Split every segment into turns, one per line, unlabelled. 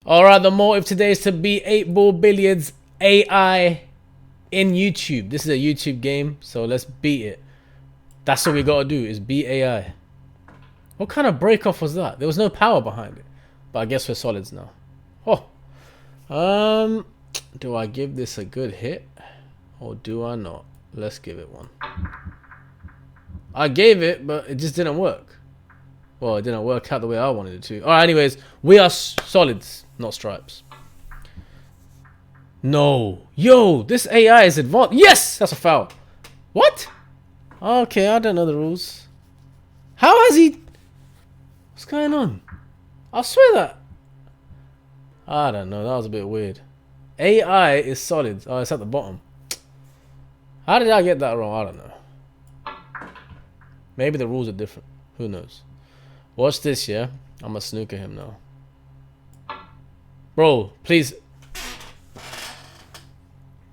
Alright, the motive today is to beat 8-ball billiards AI in YouTube. This is a YouTube game, so let's beat it. That's what we gotta do, is beat AI. What kind of break-off was that? There was no power behind it. But I guess we're solids now. Oh. Do I give this a good hit? Or do I not? Let's give it one. I gave it, but it just didn't work. Well, it didn't work out the way I wanted it to. Alright, anyways, we are solids, not stripes. No. Yo, this AI is advanced. Yes! That's a foul. What? Okay, I don't know the rules. How has he... What's going on? I swear that... I don't know, that was a bit weird. AI is solids. Oh, it's at the bottom. How did I get that wrong? I don't know. Maybe the rules are different. Who knows? Watch this, yeah? I'm gonna snooker him now. Bro, please.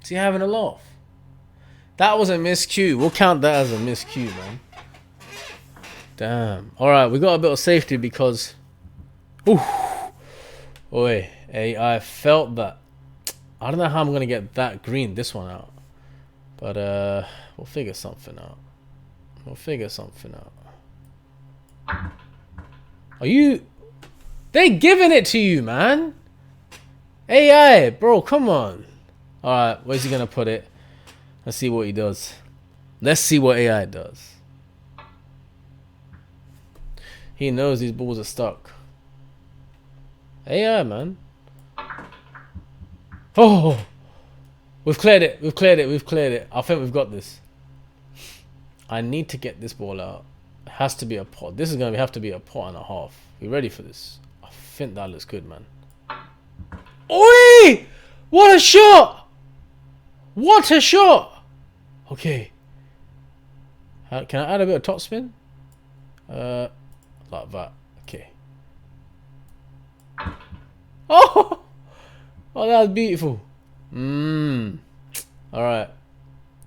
Is he having a laugh? That was a miscue. We'll count that as a miscue, man. Damn. Alright, we got a bit of safety because... Ooh. Oi, I felt that. I don't know how I'm gonna get that green, this one out. But we'll figure something out. We'll figure something out. Are you... They giving it to you, man. AI, bro, come on. Alright, where's he gonna put it? Let's see what he does. Let's see what AI does. He knows these balls are stuck. AI, man. Oh! We've cleared it, we've cleared it, we've cleared it. I think we've got this. I need to get this ball out. It has to be a pot. This is going to have to be a pot and a half. We ready for this? I think that looks good, man. Oi! What a shot! What a shot! Okay. Can I add a bit of top spin? Like that. Okay. Oh! Oh, that was beautiful. Alright.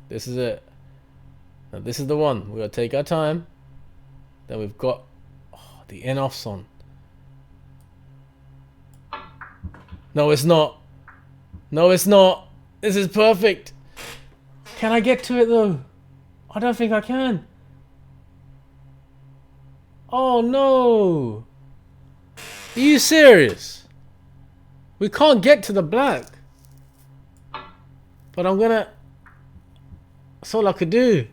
This is it. Now this is the one. We're going to take our time. Then we've got the in-offs on. No, it's not. No, it's not. This is perfect. Can I get to it, though? I don't think I can. Oh, no. Are you serious? We can't get to the black. But I'm going to... That's all I could do.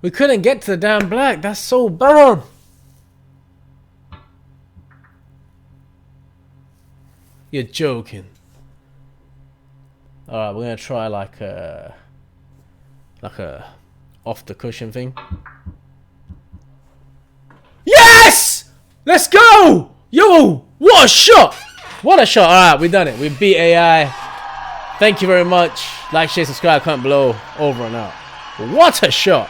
We couldn't get to the damn black. That's so bad. You're joking. Alright, we're gonna try like a off the cushion thing. Yes! Let's go! Yo! What a shot! What a shot! Alright, we done it. We beat AI. Thank you very much. Like, share, subscribe, comment below. Over and out. What a shot!